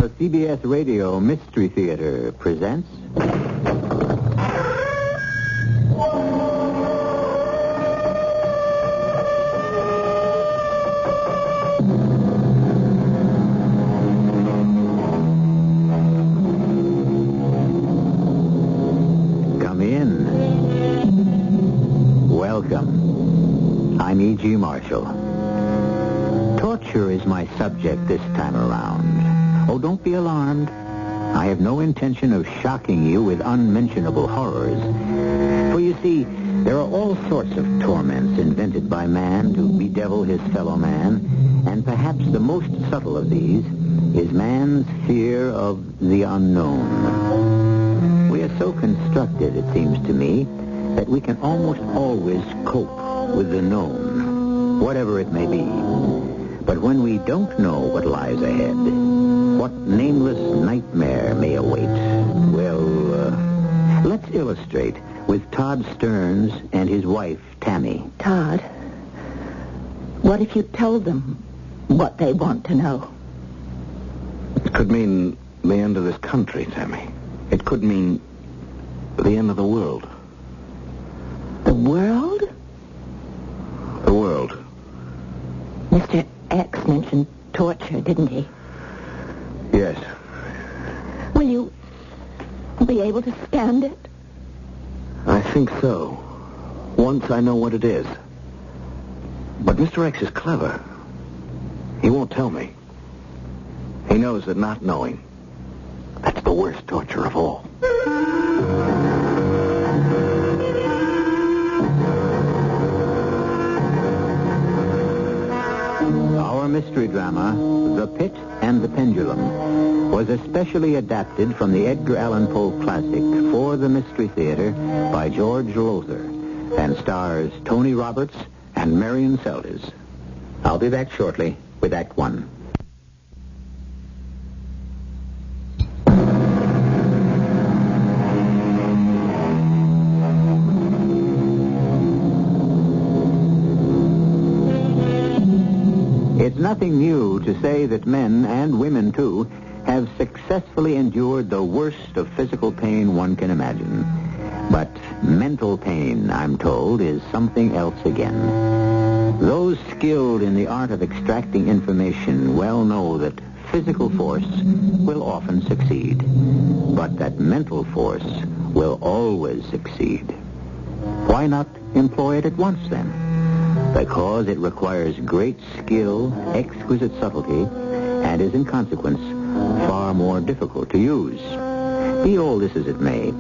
The CBS Radio Mystery Theater presents... Come in. Welcome. I'm E.G. Marshall. Torture is my subject this time around. Oh, don't be alarmed. I have no intention of shocking you with unmentionable horrors. For you see, there are all sorts of torments invented by man to bedevil his fellow man, and perhaps the most subtle of these is man's fear of the unknown. We are so constructed, it seems to me, that we can almost always cope with the known, whatever it may be. But when we don't know what lies ahead, what nameless nightmare may await, well, let's illustrate with Todd Stearns and his wife, Tammy. Todd, what if you told them what they want to know? It could mean the end of this country, Tammy. It could mean the end of the world. The world? The world. Mr. X mentioned torture, didn't he? Yes. Will you be able to stand it? I think so. Once I know what it is. But Mr. X is clever. He won't tell me. He knows that not knowing, that's the worst torture of all. Our mystery drama, The Pit and the Pendulum, was especially adapted from the Edgar Allan Poe classic For the Mystery Theater by George Lothar and stars Tony Roberts and Marion Seldes. I'll be back shortly with Act One. It's nothing new to say that men, and women too, have successfully endured the worst of physical pain one can imagine. But mental pain, I'm told, is something else again. Those skilled in the art of extracting information well know that physical force will often succeed, but that mental force will always succeed. Why not employ it at once, then? Because it requires great skill, exquisite subtlety, and is in consequence far more difficult to use. Be all this as it may,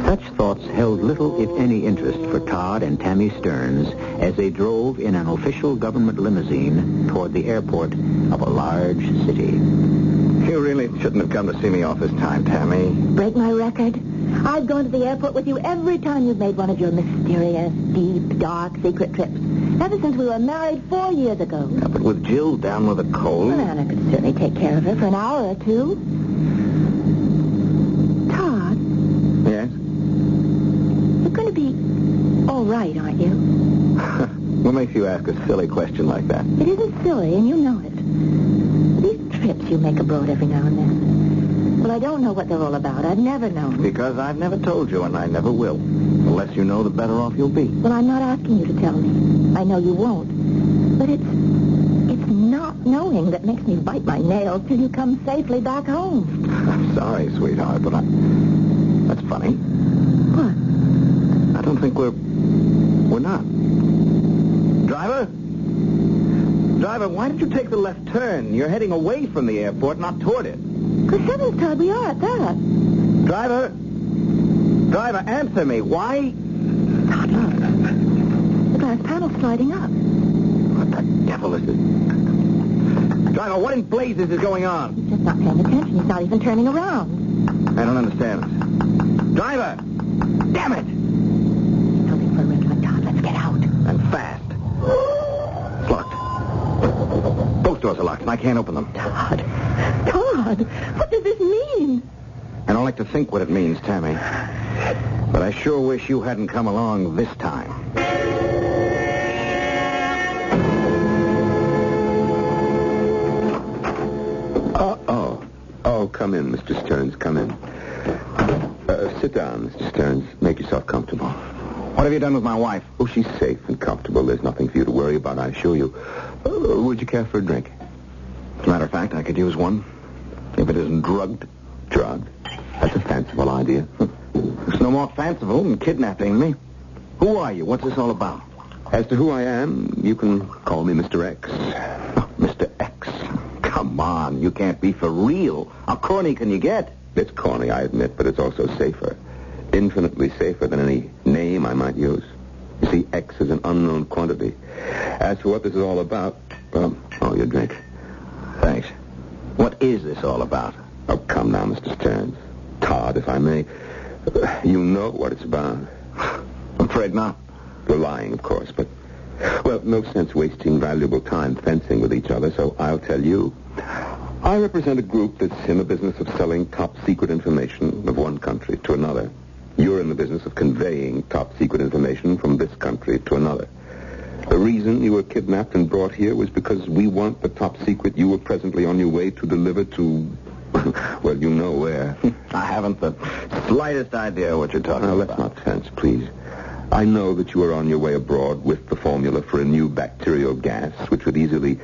such thoughts held little, if any, interest for Todd and Tammy Stearns as they drove in an official government limousine toward the airport of a large city. You really shouldn't have come to see me off this time, Tammy. Break my record? I've gone to the airport with you every time you've made one of your mysterious, deep, dark, secret trips. Ever since we were married 4 years ago. Yeah, but with Jill down with a cold... Well, Anna could certainly take care of her for an hour or two. Todd? Yes? You're going to be all right, aren't you? What makes you ask a silly question like that? It isn't silly, and you know it. These trips you make abroad every now and then. Well, I don't know what they're all about. I've never known. Because I've never told you, and I never will. The less you know, the better off you'll be. Well, I'm not asking you to tell me. I know you won't. But it's not knowing that makes me bite my nails till you come safely back home. I'm sorry, sweetheart, but that's funny. What? I don't think we're not. Driver? Driver, why did you take the left turn? You're heading away from the airport, not toward it. Good heavens, Todd, we are at that. Driver, answer me. Why? Todd, look. The glass panel's sliding up. What the devil is it? Driver, what in blazes is going on? He's just not paying attention. He's not even turning around. I don't understand. Driver! Damn it! He's hoping for a red light, Todd. Let's get out. And fast. It's locked. Both doors are locked, and I can't open them. Todd, what does this mean? I don't like to think what it means, Tammy. But I sure wish you hadn't come along this time. Oh, come in, Mr. Stearns. Come in. Sit down, Mr. Stearns. Make yourself comfortable. What have you done with my wife? Oh, she's safe and comfortable. There's nothing for you to worry about, I assure you. Would you care for a drink? As a matter of fact, I could use one. If it isn't drugged. Drugged? That's a fanciful idea. It's no more fanciful than kidnapping me. Who are you? What's this all about? As to who I am, you can call me Mr. X. Oh, Mr. X. Come on, you can't be for real. How corny can you get? It's corny, I admit, but it's also safer. Infinitely safer than any name I might use. You see, X is an unknown quantity. As for what this is all about, your drink. Thanks. What is this all about? Oh, come now, Mr. Stearns. Todd, if I may. You know what it's about. I'm afraid not. You're lying, of course, but... Well, no sense wasting valuable time fencing with each other, so I'll tell you. I represent a group that's in the business of selling top-secret information of one country to another. You're in the business of conveying top-secret information from this country to another. The reason you were kidnapped and brought here was because we want the top secret you were presently on your way to deliver to... Well, you know where. I haven't the slightest idea what you're talking about. Let's not fence, please. I know that you are on your way abroad with the formula for a new bacterial gas, which would easily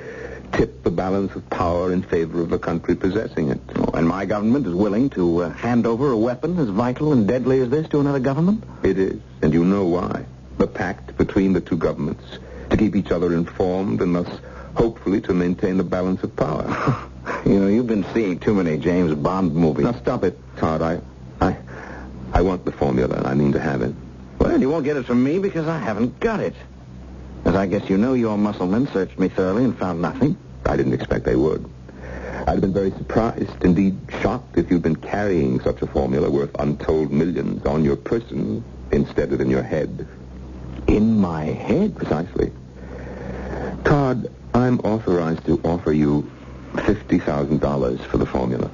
tip the balance of power in favor of the country possessing it. Oh, and my government is willing to hand over a weapon as vital and deadly as this to another government? It is, and you know why. The pact between the two governments to keep each other informed and thus hopefully to maintain the balance of power. You know, you've been seeing too many James Bond movies. Now, stop it, Todd. I want the formula, and I mean to have it. Well, you won't get it from me because I haven't got it. As I guess you know, your musclemen searched me thoroughly and found nothing. I didn't expect they would. I'd have been very surprised, indeed shocked, if you'd been carrying such a formula worth untold millions on your person instead of in your head. In my head? Precisely. Todd, I'm authorized to offer you $50,000 for the formula.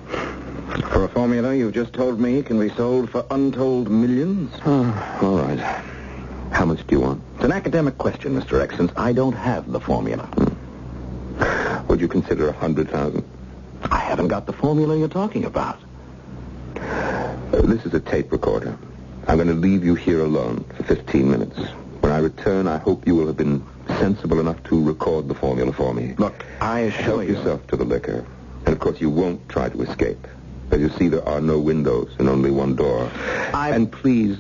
For a formula you've just told me can be sold for untold millions? All right. How much do you want? It's an academic question, Mr. X, since I don't have the formula. Would you consider $100,000? I haven't got the formula you're talking about. This is a tape recorder. I'm going to leave you here alone for 15 minutes. When I return, I hope you will have been sensible enough to record the formula for me. Look, I assure you... Help yourself to the liquor. And, of course, you won't try to escape. As you see, there are no windows and only one door. And please,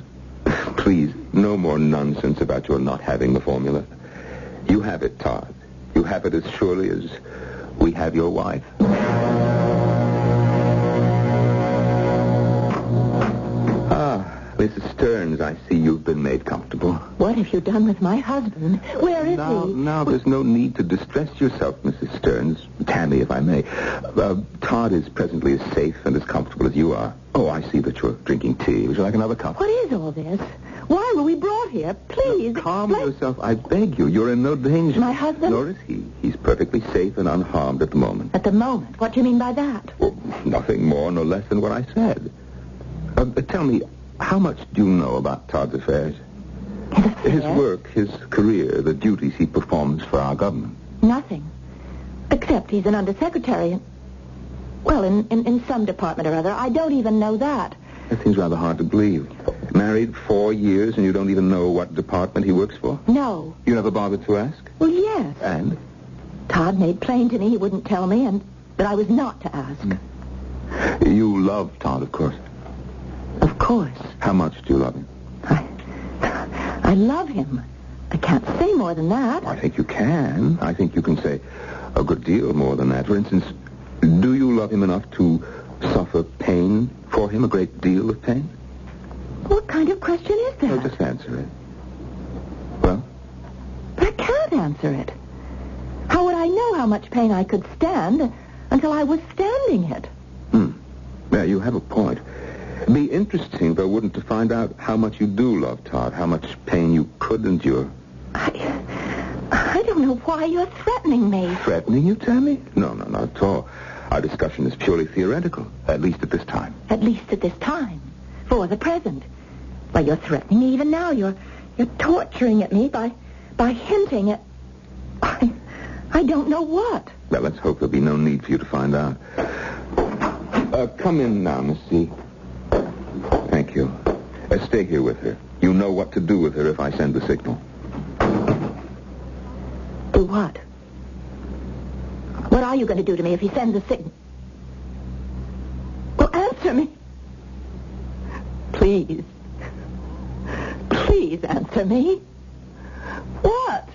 no more nonsense about your not having the formula. You have it, Todd. You have it as surely as we have your wife. Mrs. Stearns, I see you've been made comfortable. What have you done with my husband? Where is he? Now, there's no need to distress yourself, Mrs. Stearns. Tammy, if I may. Todd is presently as safe and as comfortable as you are. Oh, I see that you're drinking tea. Would you like another cup? What is all this? Why were we brought here? Please, calm yourself. I beg you. You're in no danger. My husband? Nor is he. He's perfectly safe and unharmed at the moment. At the moment? What do you mean by that? Well, nothing more nor less than what I said. Tell me, how much do you know about Todd's affairs? His affairs? His work, his career, the duties he performs for our government. Nothing. Except he's an undersecretary. Well, in some department or other. I don't even know that. That seems rather hard to believe. Married 4 years and you don't even know what department he works for? No. You never bothered to ask? Well, yes. And? Todd made plain to me he wouldn't tell me and that I was not to ask. You love Todd, of course. Of course. How much do you love him? I love him. I can't say more than that. I think you can. I think you can say a good deal more than that. For instance, do you love him enough to suffer pain for him, a great deal of pain? What kind of question is that? Oh, just answer it. Well? But I can't answer it. How would I know how much pain I could stand until I was standing it? Yeah, you have a point. Be interesting, though, wouldn't, to find out how much you do love Todd, how much pain you could endure. I don't know why you're threatening me. Threatening you, Tammy? No, not at all. Our discussion is purely theoretical, at least at this time. At least at this time. For the present. Why, you're threatening me even now. You're torturing at me by hinting at... I don't know what. Well, let's hope there'll be no need for you to find out. Come in now, Miss C. Thank you. Stay here with her. You know what to do with her if I send the signal. Do what? What are you going to do to me if he sends a signal? Well, answer me. Please. Please answer me. What?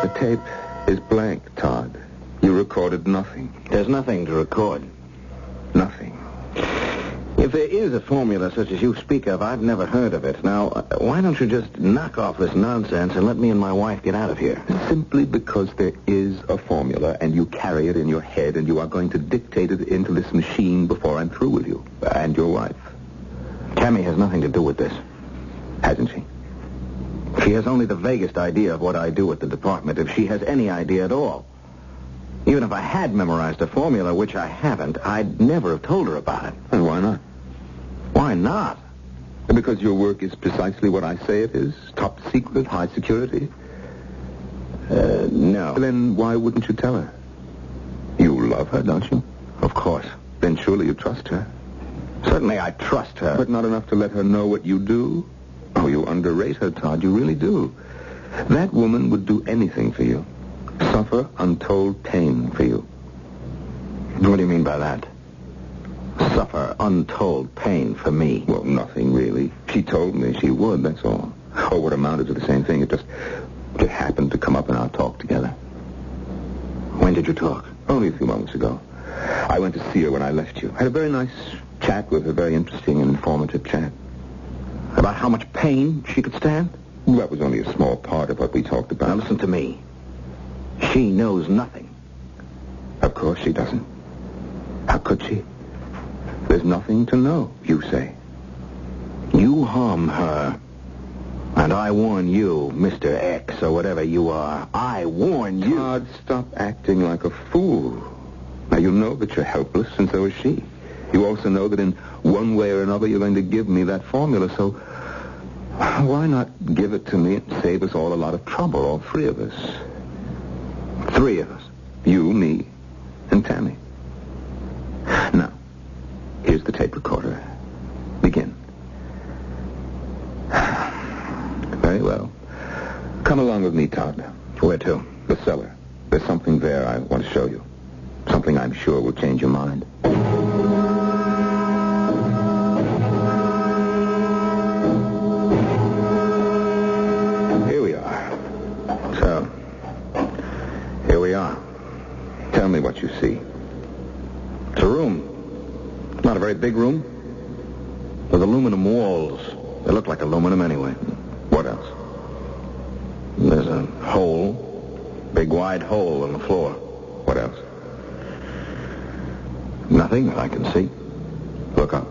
The tape is blank, Todd. You recorded nothing. There's nothing to record. Nothing. If there is a formula such as you speak of, I've never heard of it. Now, why don't you just knock off this nonsense and let me and my wife get out of here? Simply because there is a formula and you carry it in your head and you are going to dictate it into this machine before I'm through with you and your wife. Tammy has nothing to do with this. Hasn't she? She has only the vaguest idea of what I do at the department, if she has any idea at all. Even if I had memorized a formula, which I haven't, I'd never have told her about it. And why not? Why not? Because your work is precisely what I say it is? Top secret, high security? No. Then why wouldn't you tell her? You love her, don't you? Of course. Then surely you trust her. Certainly I trust her. But not enough to let her know what you do? Oh, you underrate her, Todd. You really do. That woman would do anything for you. Suffer untold pain for you. What do you mean by that? Suffer untold pain for me? Well, nothing really. She told me she would, that's all. Or what amounted to the same thing. It just happened to come up in our talk together. When did you talk? Only a few moments ago. I went to see her when I left you. Had a very nice chat with her, very interesting and informative chat. About how much pain she could stand? That was only a small part of what we talked about. Now listen to me. She knows nothing. Of course she doesn't. How could she? There's nothing to know, you say. You harm her. And I warn you, Mr. X, or whatever you are. I warn you. Todd, stop acting like a fool. Now, you know that you're helpless, and so is she. You also know that in one way or another you're going to give me that formula, so why not give it to me and save us all a lot of trouble, all three of us? Three of us? You, me, and Tammy. Now, here's the tape recorder. Begin. Very well. Come along with me, Todd. Where to? The cellar. There's something there I want to show you. Something I'm sure will change your mind. Here we are. So, here we are. Tell me what you see. It's a room. Not a very big room. With aluminum walls. They look like aluminum anyway. What else? There's a hole. Big wide hole in the floor. What else? Nothing that I can see. Look up.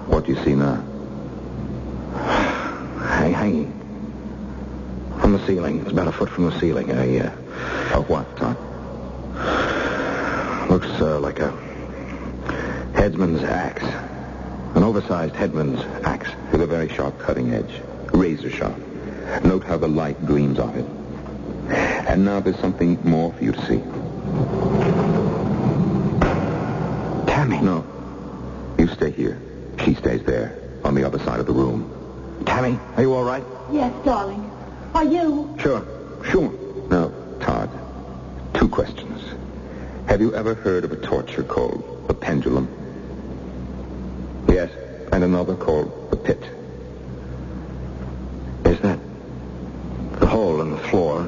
What do you see now? Hanging. From the ceiling. It's about a foot from the ceiling. Of what, Todd? Looks like a headsman's axe. An oversized headsman's axe. With a very sharp cutting edge. Razor sharp. Note how the light gleams off it. And now there's something more for you to see. Tammy. No. You stay here. She stays there, on the other side of the room. Tammy, are you all right? Yes, darling. Are you? Sure. Now, Todd, two questions. Have you ever heard of a torture called the Pendulum? Yes. And another called the Pit? Is that the hole in the floor?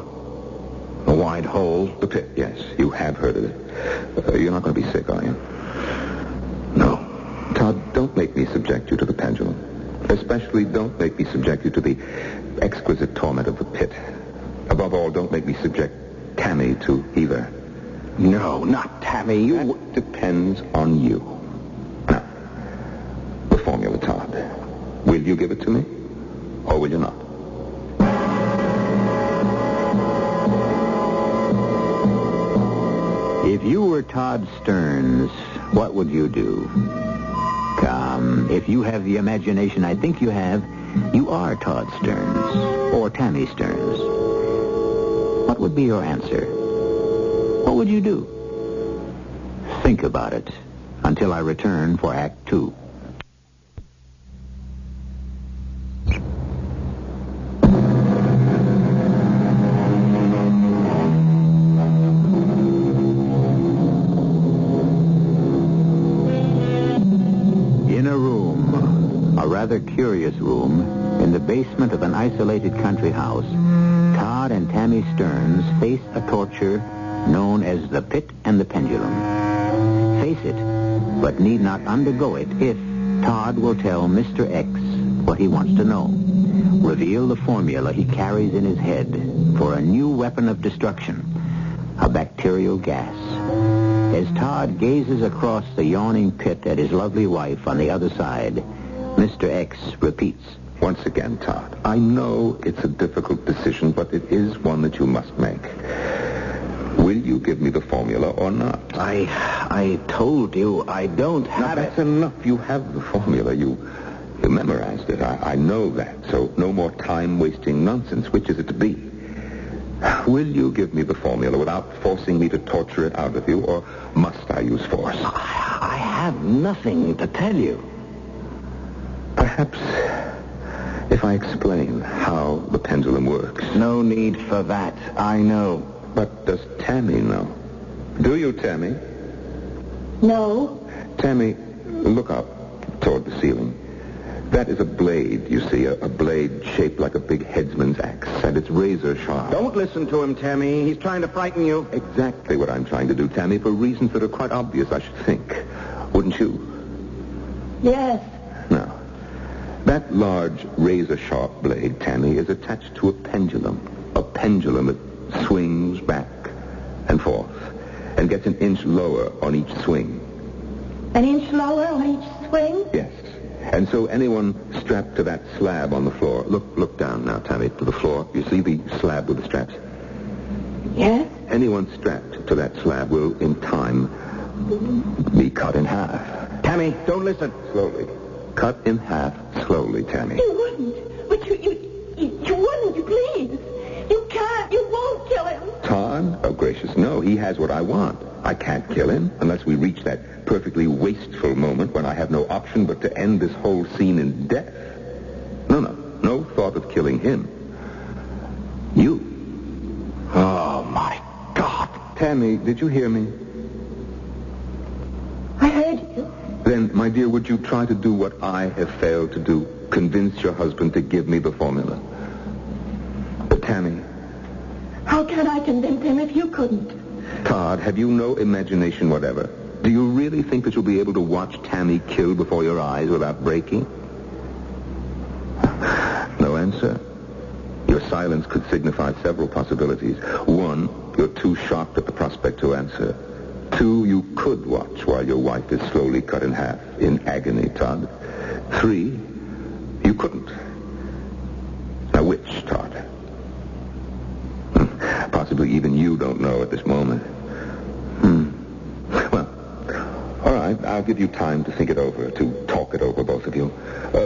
The wide hole? The Pit, yes. You have heard of it. You're not going to be sick, are you? No. Todd, don't make me subject you to the Pendulum. Especially don't make me subject you to the exquisite torment of the Pit. Above all, don't make me subject Tammy to either. No, not Tammy. That depends on you. Now, the formula, Todd. Will you give it to me? Or will you not? If you were Todd Stearns, what would you do? Come, if you have the imagination I think you have, you are Todd Stearns. Or Tammy Stearns. be your answer? What would you do? Think about it until I return for Act 2. Rather curious room in the basement of an isolated country house, Todd and Tammy Stearns face a torture known as the Pit and the Pendulum. Face it, but need not undergo it if Todd will tell Mr. X what he wants to know. Reveal the formula he carries in his head for a new weapon of destruction, a bacterial gas. As Todd gazes across the yawning pit at his lovely wife on the other side, Mr. X repeats. Once again, Todd, I know it's a difficult decision, but it is one that you must make. Will you give me the formula or not? I told you I don't have it. That's enough. You have the formula. You memorized it. I know that. So no more time-wasting nonsense. Which is it to be? Will you give me the formula without forcing me to torture it out of you, or must I use force? I have nothing to tell you. Perhaps if I explain how the pendulum works. No need for that. I know. But does Tammy know? Do you, Tammy? No. Tammy, look up toward the ceiling. That is a blade, you see, a blade shaped like a big headsman's axe, and it's razor sharp. Don't listen to him, Tammy. He's trying to frighten you. Exactly what I'm trying to do, Tammy, for reasons that are quite obvious, I should think. Wouldn't you? Yes. No. That large razor-sharp blade, Tammy, is attached to a pendulum. A pendulum that swings back and forth and gets an inch lower on each swing. An inch lower on each swing? Yes. And so anyone strapped to that slab on the floor... Look down now, Tammy, to the floor. You see the slab with the straps? Yes. Anyone strapped to that slab will, in time, be cut in half. Tammy, don't listen. Slowly. Cut in half slowly, Tammy. You wouldn't. But you wouldn't, you please. You can't. You won't kill him. Todd? Oh, gracious, no. He has what I want. I can't kill him unless we reach that perfectly wasteful moment when I have no option but to end this whole scene in death. No thought of killing him. You. Oh, my God. Tammy, did you hear me? I heard you. Then, my dear, would you try to do what I have failed to do? Convince your husband to give me the formula. But, Tammy... How can I convince him if you couldn't? Todd, have you no imagination whatever? Do you really think that you'll be able to watch Tammy killed before your eyes without breaking? No answer? Your silence could signify several possibilities. One, you're too shocked at the prospect to answer. Two, you could watch while your wife is slowly cut in half in agony, Todd. Three, you couldn't. Now, which, Todd? Possibly even you don't know at this moment. Well, all right, I'll give you time to think it over, to talk it over, both of you.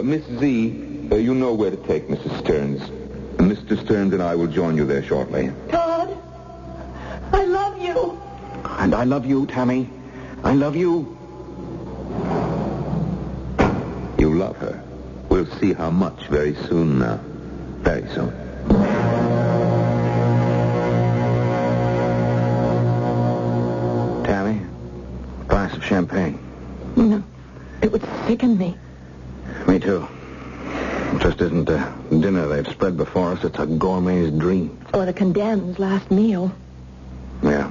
Miss Z, you know where to take Mrs. Stearns. Mr. Stearns and I will join you there shortly. Todd, I love you. And I love you, Tammy. I love you. You love her. We'll see how much very soon now. Very soon. Tammy, glass of champagne. No, it would sicken me. Me too. It just isn't a dinner they've spread before us. It's a gourmet's dream. Or the condemned's last meal. Yeah.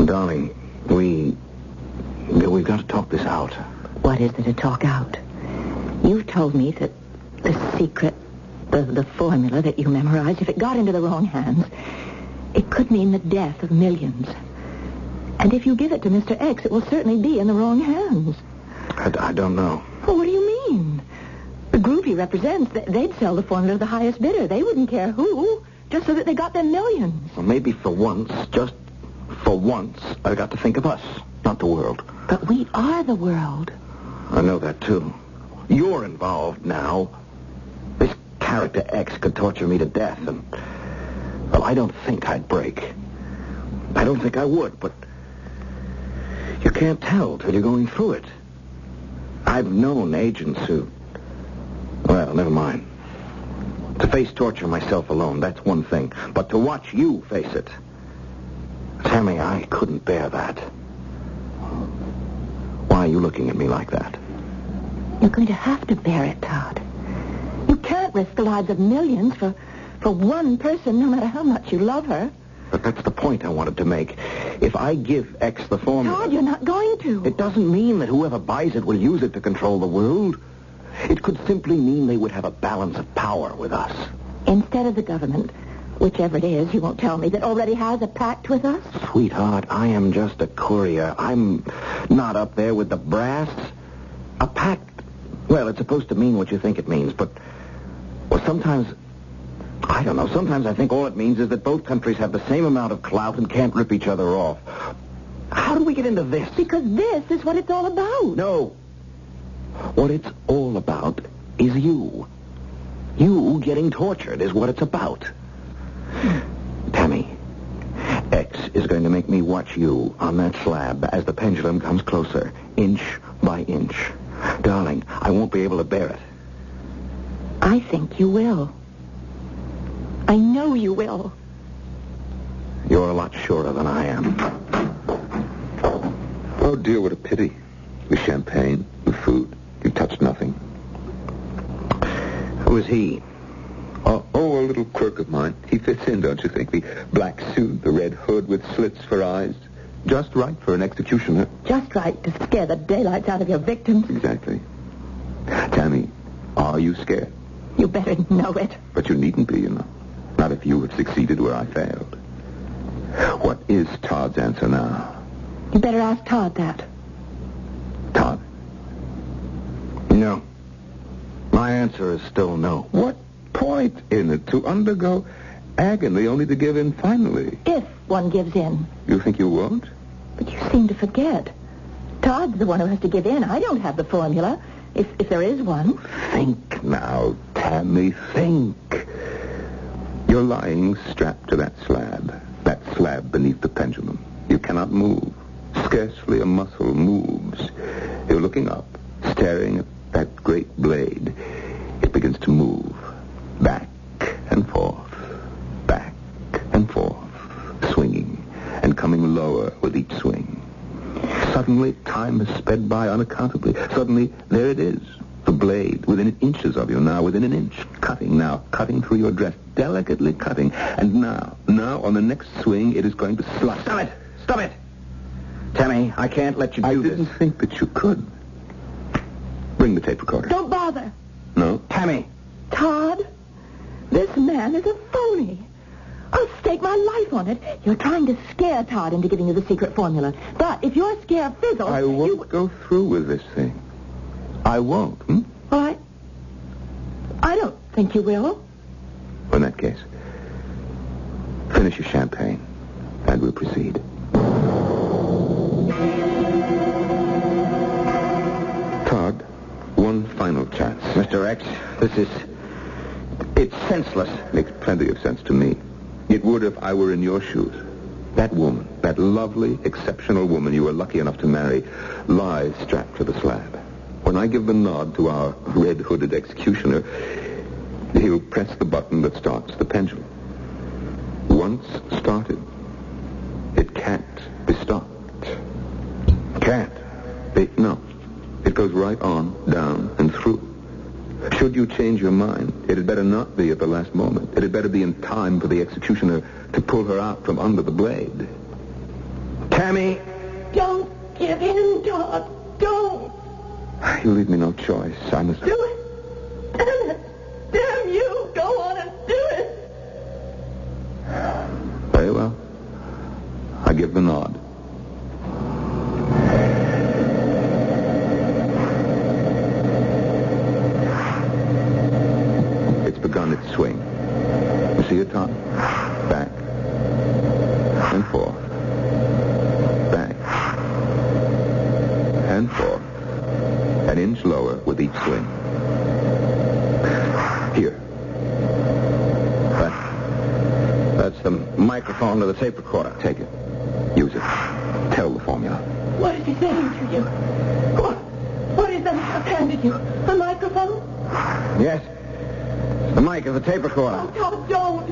Darling, we've got to talk this out. What is there to talk out? You've told me that the secret, the formula that you memorized, if it got into the wrong hands, it could mean the death of millions. And if you give it to Mr. X, it will certainly be in the wrong hands. I don't know. Well, what do you mean? The group he represents, they'd sell the formula to the highest bidder. They wouldn't care who, just so that they got their millions. Well, maybe for once, just for once, I got to think of us, not the world. But we are the world. I know that, too. You're involved now. This character X could torture me to death, and... Well, I don't think I'd break. I don't think I would, but you can't tell till you're going through it. I've known agents who... Well, never mind. To face torture myself alone, that's one thing. But to watch you face it... Tammy, I couldn't bear that. Why are you looking at me like that? You're going to have to bear it, Todd. You can't risk the lives of millions for one person, no matter how much you love her. But that's the point I wanted to make. If I give X the formula... Todd, you're not going to. It doesn't mean that whoever buys it will use it to control the world. It could simply mean they would have a balance of power with us. Instead of the government, whichever it is, you won't tell me, that already has a pact with us? Sweetheart, I am just a courier. I'm not up there with the brass. A pact, well, it's supposed to mean what you think it means, but... Well, sometimes... I don't know. Sometimes I think all it means is that both countries have the same amount of clout and can't rip each other off. How do we get into this? Because this is what it's all about. No. What it's all about is you. You getting tortured is what it's about. Tammy, X is going to make me watch you on that slab as the pendulum comes closer, inch by inch. Darling, I won't be able to bear it. I think you will. I know you will. You're a lot surer than I am. Oh, dear, what a pity. With champagne, with food, you touched nothing. Who is he? Oh, a little quirk of mine. He fits in, don't you think? The black suit, the red hood with slits for eyes. Just right for an executioner. Just right to scare the daylights out of your victims. Exactly. Tammy, are you scared? You better know it. But you needn't be, you know. Not if you have succeeded where I failed. What is Todd's answer now? You better ask Todd that. Todd? No. My answer is still no. What point in it to undergo agony only to give in finally? If one gives in. You think you won't? But you seem to forget. Todd's the one who has to give in. I don't have the formula, if there is one. Think now, Tammy, think. You're lying strapped to that slab beneath the pendulum. You cannot move. Scarcely a muscle moves. You're looking up, staring at that great blade. It begins to move. Back and forth, swinging and coming lower with each swing. Suddenly, time has sped by unaccountably. Suddenly, there it is. The blade within inches of you, now within an inch. Cutting through your dress, delicately cutting. And now, on the next swing, it is going to slide. Stop it! Tammy, I can't let you do this. I didn't think that you could. Bring the tape recorder. Don't bother. No? Tammy! Todd, this man is a phony. I'll stake my life on it. You're trying to scare Todd into giving you the secret formula. But if your scare fizzles... I won't go through with this thing. I won't, Well, I don't think you will. In that case, finish your champagne, and we'll proceed. Todd, one final chance. Mr. X, it's senseless. Makes plenty of sense to me. It would if I were in your shoes. That woman, that lovely, exceptional woman you were lucky enough to marry, lies strapped to the slab. When I give the nod to our red-hooded executioner, he'll press the button that starts the pendulum. Once started, it can't be stopped. Can't? No. It goes right on, down, and through. Should you change your mind, it had better not be at the last moment. It had better be in time for the executioner to pull her out from under the blade. Tammy! Don't give in, Todd. Don't. You leave me no choice. I must... Do it. Damn it. Damn you. Go on and do it. Very well. I give the nod. It's begun its swing. You see it, Tom? Back and forth. Back and forth. An inch lower with each swing. Here. That's the microphone to the tape recorder. Take it. Use it. Tell the formula. What is he saying to you? What is that I've handed you? A microphone? Yes. The mic of the tape recorder. Oh, God, don't.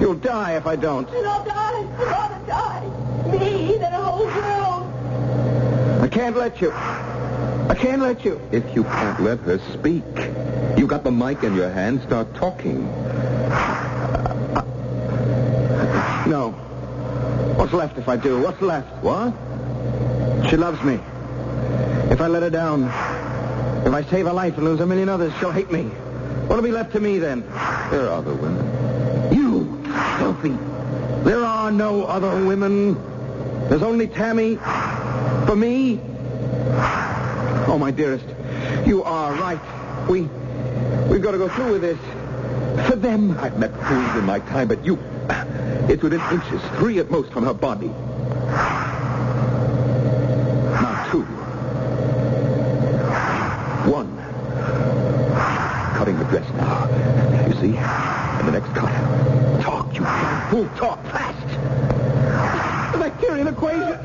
You'll die if I don't. And I'll die. I'd rather die. Me than a whole world. I can't let you. I can't let you. If you can't let her speak, you got the mic in your hand, start talking. No. What's left if I do? What's left? What? She loves me. If I let her down, if I save her life and lose a million others, she'll hate me. What'll be left to me then? There are other women. You, filthy. There are no other women. There's only Tammy. For me. Oh, my dearest, you are right. We've got to go through with this. For them. I've met fools in my time, but you... It's within inches, 3 at most from her body. Now 2. 1. Cutting the dress now. You see? And the next cut. Talk, you fool. Talk fast. The Bacterian equation.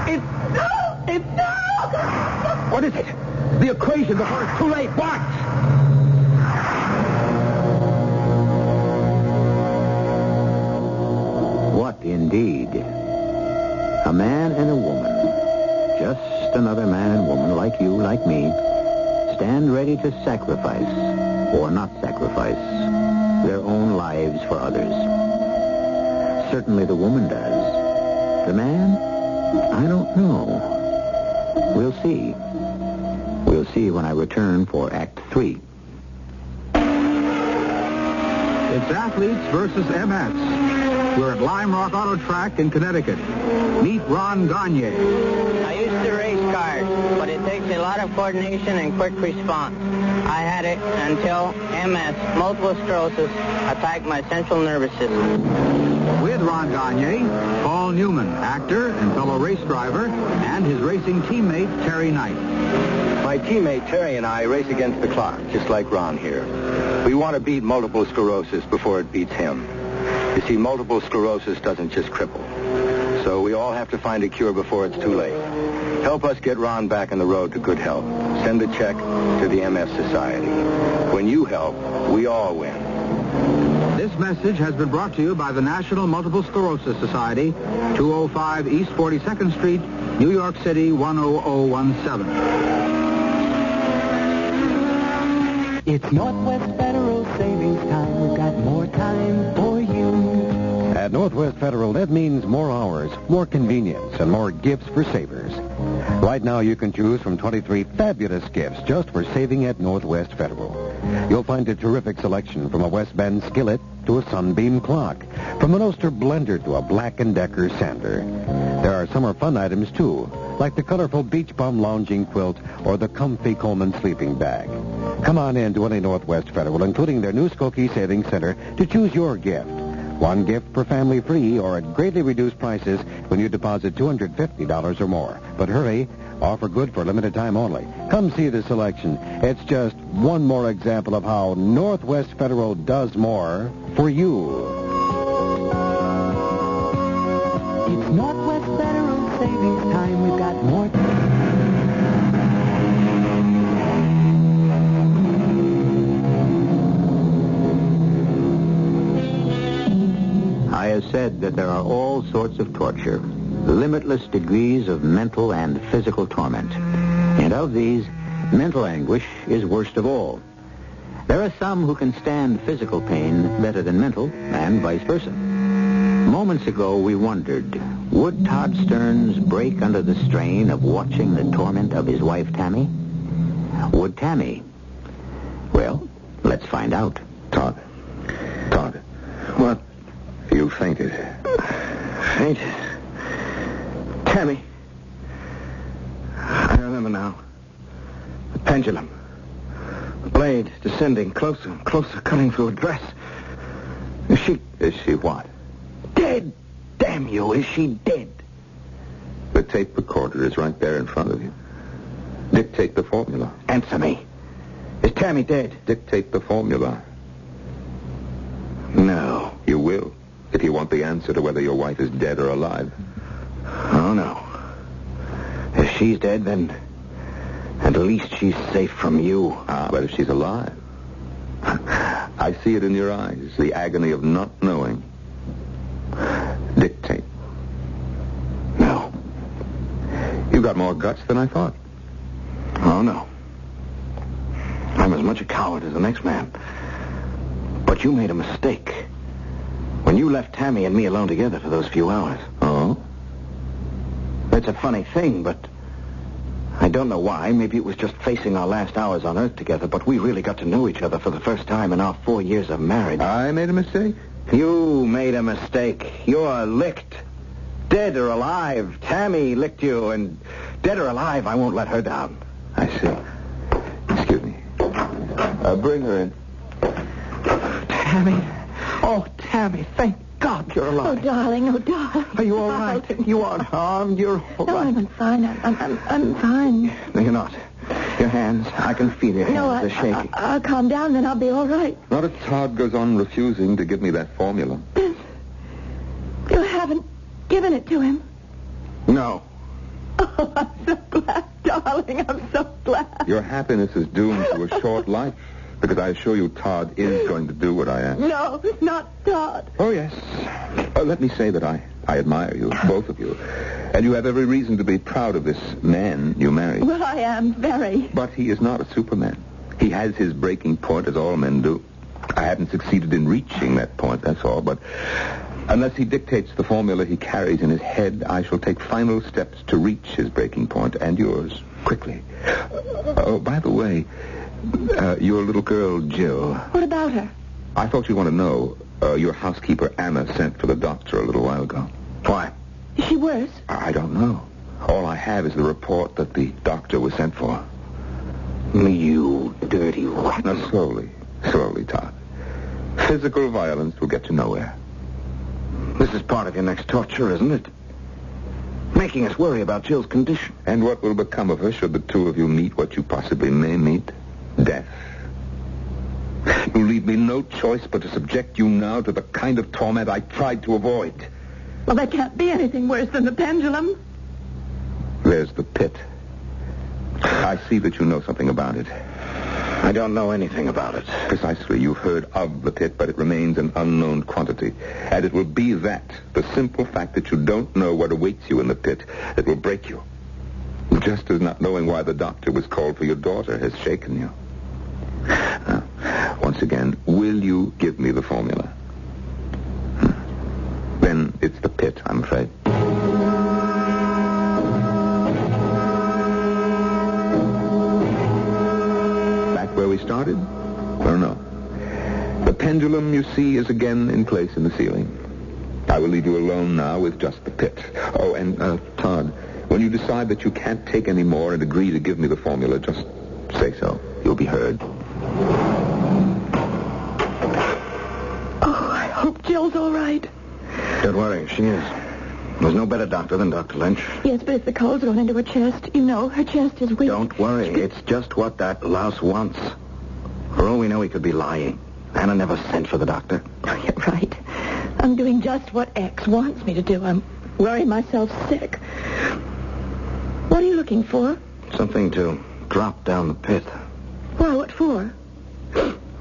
It's... What is it? The equation before it's too late. What? What indeed? A man and a woman, just another man and woman like you, like me, stand ready to sacrifice, or not sacrifice, their own lives for others. Certainly the woman does. The man? I don't know. We'll see. We'll see when I return for Act 3. It's Athletes versus MS. We're at Lime Rock Auto Track in Connecticut. Meet Ron Gagne. I used to race cars, but it takes a lot of coordination and quick response. I had it until MS, multiple sclerosis, attacked my central nervous system. With Ron Gagne, Paul Newman, actor and fellow race driver, and his racing teammate, Terry Knight. My teammate Terry and I race against the clock, just like Ron here. We want to beat multiple sclerosis before it beats him. You see, multiple sclerosis doesn't just cripple. So we all have to find a cure before it's too late. Help us get Ron back on the road to good health. Send a check to the MS Society. When you help, we all win. This message has been brought to you by the National Multiple Sclerosis Society, 205 East 42nd Street, New York City, 10017. It's Northwest Federal Savings Time. We've got more time for you. At Northwest Federal, that means more hours, more convenience, and more gifts for savers. Right now, you can choose from 23 fabulous gifts just for saving at Northwest Federal. You'll find a terrific selection from a West Bend skillet to a Sunbeam clock, from an Oster blender to a Black & Decker sander. There are summer fun items, too, like the colorful Beach Bum lounging quilt or the comfy Coleman sleeping bag. Come on in to any Northwest Federal, including their new Skokie Savings Center, to choose your gift. One gift per family free or at greatly reduced prices when you deposit $250 or more. But hurry, offer good for a limited time only. Come see the selection. It's just one more example of how Northwest Federal does more for you. It's Northwest Federal Savings Time. We've got more time. I have said that there are all sorts of torture, limitless degrees of mental and physical torment. And of these, mental anguish is worst of all. There are some who can stand physical pain better than mental, and vice versa. Moments ago, we wondered, would Todd Stearns break under the strain of watching the torment of his wife, Tammy? Would Tammy? Well, let's find out. Todd. What? You fainted. Fainted? Tammy. I remember now. The pendulum. The blade descending closer and closer, cutting through her dress. Is she what? dead? Damn you, is she dead? The tape recorder is right there in front of you. Dictate the formula. Answer me. Is Tammy dead? Dictate the formula. No. You will. if you want the answer to whether your wife is dead or alive. Oh, no. If she's dead, then at least she's safe from you. But if she's alive, I see it in your eyes, the agony of not knowing. Dictate. No. You've got more guts than I thought. Oh, no. I'm as much a coward as the next man. But you made a mistake when you left Tammy and me alone together for those few hours. Oh? It's a funny thing, but I don't know why. Maybe it was just facing our last hours on Earth together, but we really got to know each other for the first time in our 4 years of marriage. I made a mistake? You made a mistake. You're licked. Dead or alive. Tammy licked you, and dead or alive, I won't let her down. I see. Excuse me. Bring her in. Tammy. Oh, Tammy, thank God you're alive. Oh, darling, oh, darling. Are you all right? You aren't harmed. You're all No, right. I'm fine. I'm fine. No, you're not. Your hands, I can feel your hands. They're shaking. I'll calm down, then I'll be all right. Not if Todd goes on refusing to give me that formula. You haven't given it to him? No. Oh, I'm so glad, darling. I'm so glad. Your happiness is doomed to a short life, because I assure you Todd is going to do what I ask. No, not Todd. Oh, yes. Let me say that I admire you, both of you. And you have every reason to be proud of this man you married. Well, I am very. But he is not a Superman. He has his breaking point, as all men do. I haven't succeeded in reaching that point, that's all. But unless he dictates the formula he carries in his head, I shall take final steps to reach his breaking point, and yours, quickly. Oh, by the way, your little girl, Jill. What about her? I thought you'd want to know. Your housekeeper, Anna, sent for the doctor a little while ago. Why? Is she worse? I don't know. All I have is the report that the doctor was sent for. You dirty rat. Now, slowly, Todd. Physical violence will get you nowhere. This is part of your next torture, isn't it? Making us worry about Jill's condition. And what will become of her should the two of you meet what you possibly may meet? Death. You leave me no choice but to subject you now to the kind of torment I tried to avoid. Well, there can't be anything worse than the pendulum. There's the pit. I see that you know something about it. I don't know anything about it. Precisely. You've heard of the pit, but it remains an unknown quantity. And it will be that, the simple fact that you don't know what awaits you in the pit, that will break you. Just as not knowing why the doctor was called for your daughter has shaken you. Now, once again, will you give me the formula? Then it's the pit, I'm afraid. Back where we started? Or no? The pendulum, you see, is again in place in the ceiling. I will leave you alone now with just the pit. Oh, and, Todd, when you decide that you can't take any more and agree to give me the formula, just say so. You'll be heard. Oh, I hope Jill's all right. Don't worry, she is. There's no better doctor than Dr. Lynch. Yes, but if the cold's gone into her chest, you know, her chest is weak. Don't worry. It's just what that louse wants. For all we know, he could be lying. Anna never sent for the doctor. Oh, you're right. I'm doing just what X wants me to do. I'm worrying myself sick. What are you looking for? Something to drop down the pit. Why, what for?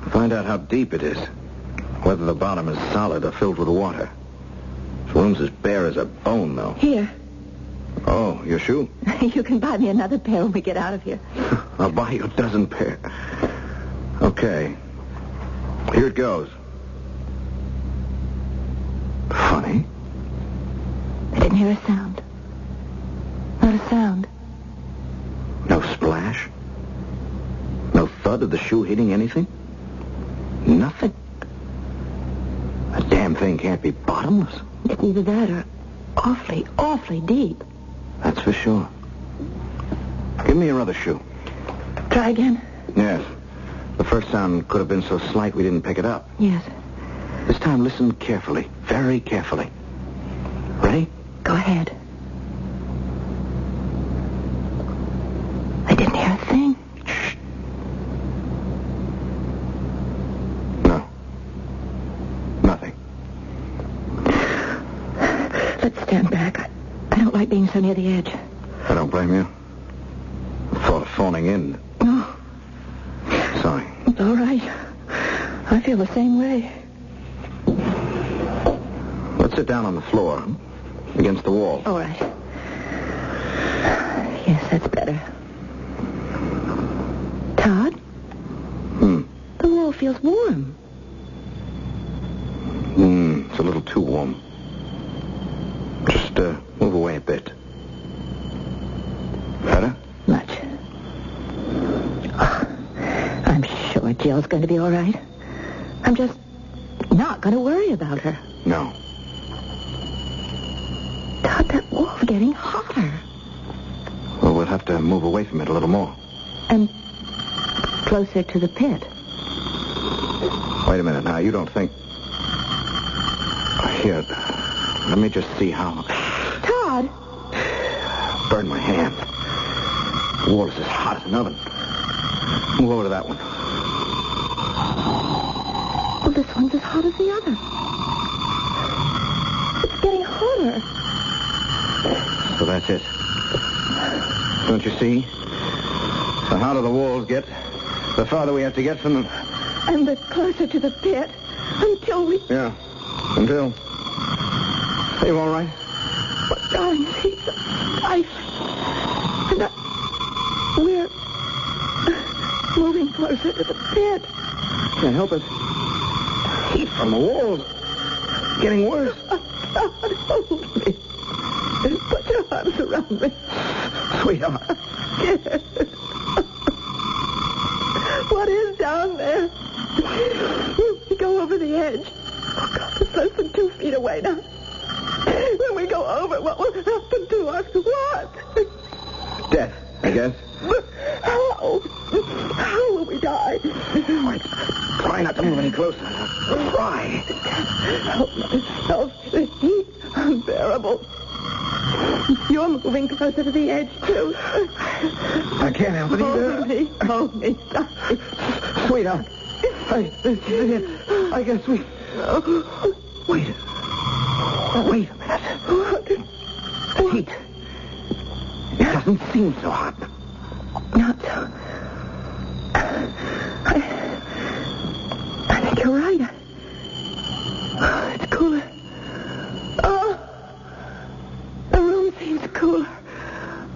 Find out how deep it is. Whether the bottom is solid or filled with water. This room's as bare as a bone, though. Here. Oh, your shoe? You can buy me another pair when we get out of here. I'll buy you a dozen pair. Okay. Here it goes. Funny. I didn't hear a sound. Not a sound. No splash? No thud of the shoe hitting anything? Nothing? That damn thing can't be bottomless. It's either that or awfully, awfully deep. That's for sure. Give me your other shoe. Try again? Yes. The first sound could have been so slight we didn't pick it up. Yes. This time listen carefully. Very carefully. Ready? Go ahead. I didn't hear a thing. Shh. No. Nothing. Let's stand back. I don't like being so near the edge. I don't blame you. I thought of phoning in. No. Sorry. It's all right. I feel the same way. Let's sit down on the floor, against the wall. All right. Yes, that's better. Todd? The wall feels warm. It's a little too warm. Just move away a bit. Better? Much. Oh, I'm sure Jill's going to be all right. I'm just not going to worry about her. No. Todd, that wall's getting hotter. Well, we'll have to move away from it a little more. And closer to the pit. Wait a minute now. You don't think... Here, let me just see how... Todd! Burn my hand. The wall is as hot as an oven. Move over to that one. Well, this one's as hot as the other. It's getting hotter. So that's it. Don't you see? The hotter the walls get, the farther we have to get from them. And the closer to the pit until we... Yeah. Until... Are you all right? But, darling, see, I... And we're moving closer to the pit. Can't help it. Heat from the walls. Getting worse. Hold me. Put your arms around me. Sweetheart. Yes. What is down there? We go over the edge. Oh, God, it's less than 2 feet away now. When we go over, what will happen to us? What? Death, I guess. How? How will we die? Wait. Try not to move any closer. Try. Help myself. The heat unbearable. You're moving closer to the edge, too. I can't help it either. Hold me, darling. Sweetheart. This is it. I guess we... Wait. Wait a minute. What? The heat. It doesn't seem so hot. Not so. I think you're right. It's cooler. Oh, the room seems cooler.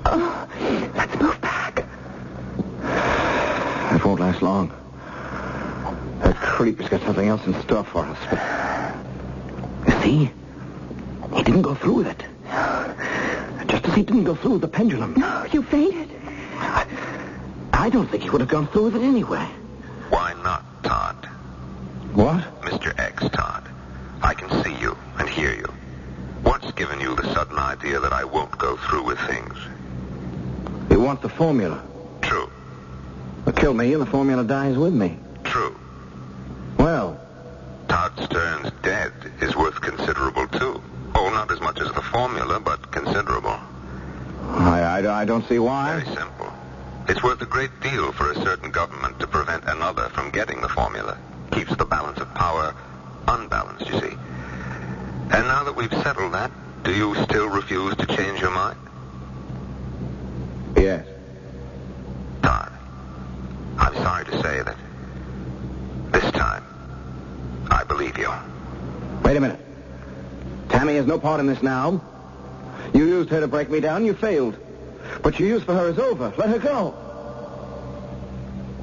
Oh, let's move back. That won't last long. That creep has got something else in store for us. But... You see? He didn't go through with it. Just as he didn't go through with the pendulum. No, you fainted. I don't think he would have gone through with it anyway. Why not, Todd? What? Mr. X, Todd. I can see you and hear you. What's given you the sudden idea that I won't go through with things? You want the formula. True. Well, kill me and the formula dies with me. True. Well... Todd Stern's dead is worth considerable, too. Oh, not as much as the formula, but considerable. I don't see why. Very simple. It's worth a great deal for a certain government to prevent another from getting the formula. Keeps the balance of power unbalanced, you see. And now that we've settled that, do you still refuse to change your mind? Yes. Todd, I'm sorry to say that this time, I believe you. Wait a minute. Tammy has no part in this now. You used her to break me down. You failed. What you used for her is over. Let her go.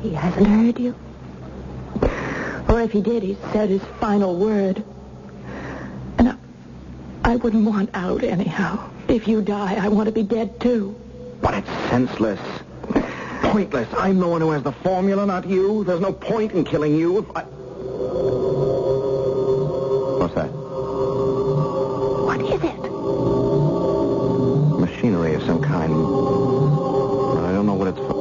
He hasn't heard you. Or if he did, he said his final word. And I wouldn't want out anyhow. If you die, I want to be dead too. But it's senseless. Pointless. I'm the one who has the formula, not you. There's no point in killing you if I... What's that? What is it? Machinery of some kind. I don't know what it's for.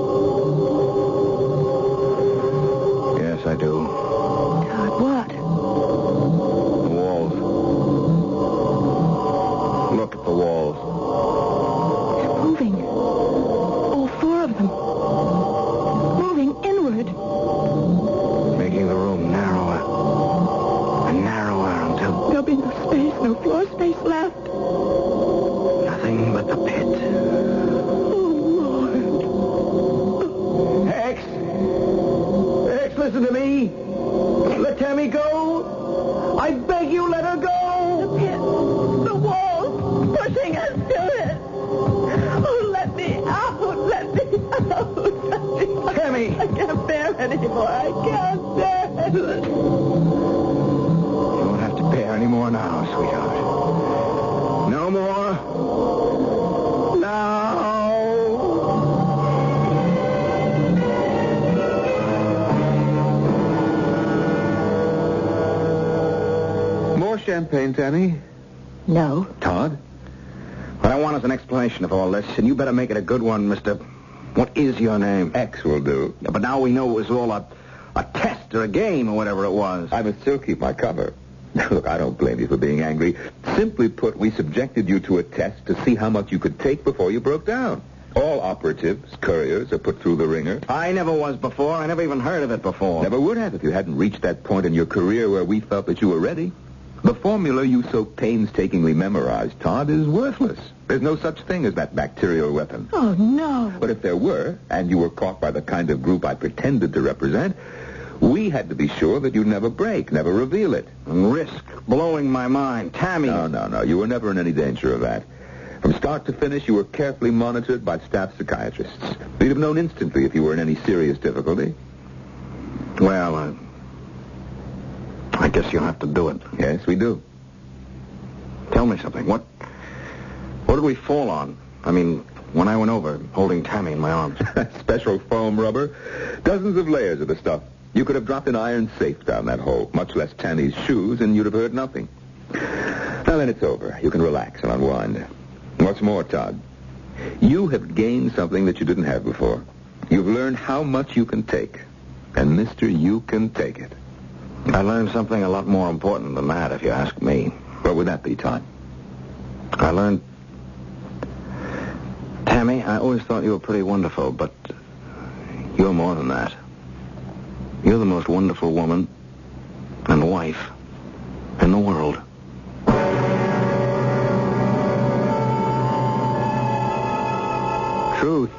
Yes, I do. God, what? The walls. Look at the walls. They're moving. All 4 of them. Moving inward. Making the room narrower and narrower until... There'll be no space There's no floor space left. Nothing but the pit. Oh, Lord. X, listen to me. Let Tammy go. I beg you, let her go. The pit. The walls pushing us to it. Oh, let me out. Let me out. Tammy. I can't bear anymore. I can't bear it. You won't have to bear any more now, sweetheart. No more. Now. More champagne, Tammy? No. Todd? What I want is an explanation of all this, and you better make it a good one, Mr. What is your name? X will do. Yeah, but now we know it was all a test or a game or whatever it was. I must still keep my cover. Look, I don't blame you for being angry. Simply put, we subjected you to a test to see how much you could take before you broke down. All operatives, couriers, are put through the ringer. I never was before. I never even heard of it before. Never would have if you hadn't reached that point in your career where we felt that you were ready. The formula you so painstakingly memorized, Todd, is worthless. There's no such thing as that bacterial weapon. Oh, no. But if there were, and you were caught by the kind of group I pretended to represent, we had to be sure that you'd never break, never reveal it. And risk blowing my mind. Tammy. No. You were never in any danger of that. From start to finish, you were carefully monitored by staff psychiatrists. We'd have known instantly if you were in any serious difficulty. Well, I guess you'll have to do it. Yes, we do. Tell me something. What did we fall on? I mean, when I went over, holding Tammy in my arms. Special foam rubber. Dozens of layers of the stuff. You could have dropped an iron safe down that hole, much less Tammy's shoes, and you'd have heard nothing. Now then, it's over. You can relax and unwind. What's more, Todd, you have gained something that you didn't have before. You've learned how much you can take. And, mister, you can take it. I learned something a lot more important than that, if you ask me. What would that be, Todd? I learned... Tammy, I always thought you were pretty wonderful, but you're more than that. You're the most wonderful woman and wife in the world. Truth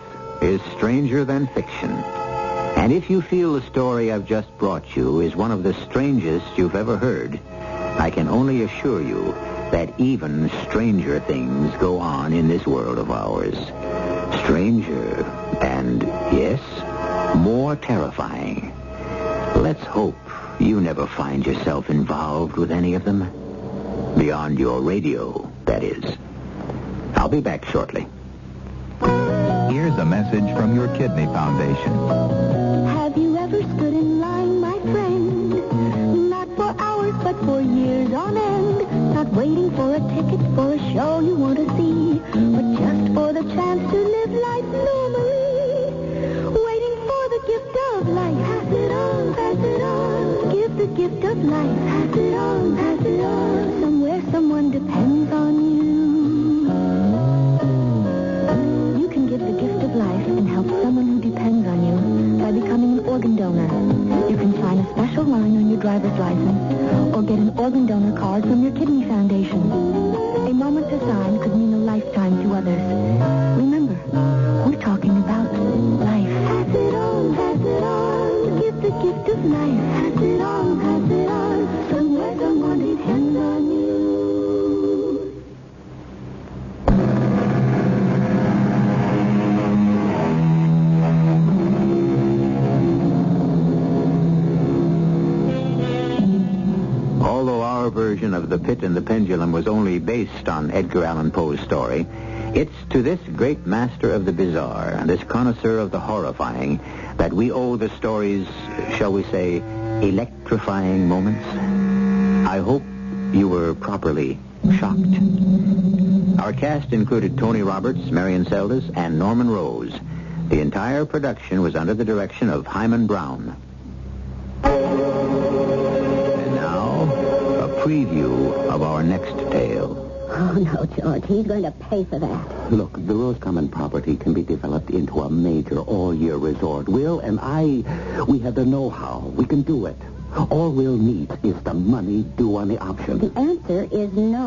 is stranger than fiction. And if you feel the story I've just brought you is one of the strangest you've ever heard, I can only assure you that even stranger things go on in this world of ours. Stranger and, yes, more terrifying. Let's hope you never find yourself involved with any of them. Beyond your radio, that is. I'll be back shortly. Here's a message from your Kidney Foundation. Have you ever stood in line, my friend? Not for hours, but for years on end. Not waiting for a ticket for a show you want to see, but just for the chance to live life normally. Waiting for the gift of life. Pass it on, pass it on. Give the gift of life. Pass it on, pass it on. Somewhere someone depends on you. You can give the gift of life and help someone who depends on you by becoming an organ donor. You can sign a special line on your driver's license or get an organ donor card from your Kidney Foundation. A moment to sign could mean a lifetime to others. Remember, we're talking about life. Pass it on, pass it on. Give the gift of life. Pass it on, pass it on. Somewhere someone depends on you. Although our version of The Pit and the Pendulum was only based on Edgar Allan Poe's story, it's to this great master of the bizarre, this connoisseur of the horrifying, that we owe the story's, shall we say, electrifying moments. I hope you were properly shocked. Our cast included Tony Roberts, Marion Seldes, and Norman Rose. The entire production was under the direction of Hyman Brown. And now, a preview of our next tale. Oh, no, George. He's going to pay for that. Look, the Roscommon property can be developed into a major all-year resort. Will and I, we have the know-how. We can do it. All Will needs is the money due on the option. The answer is no.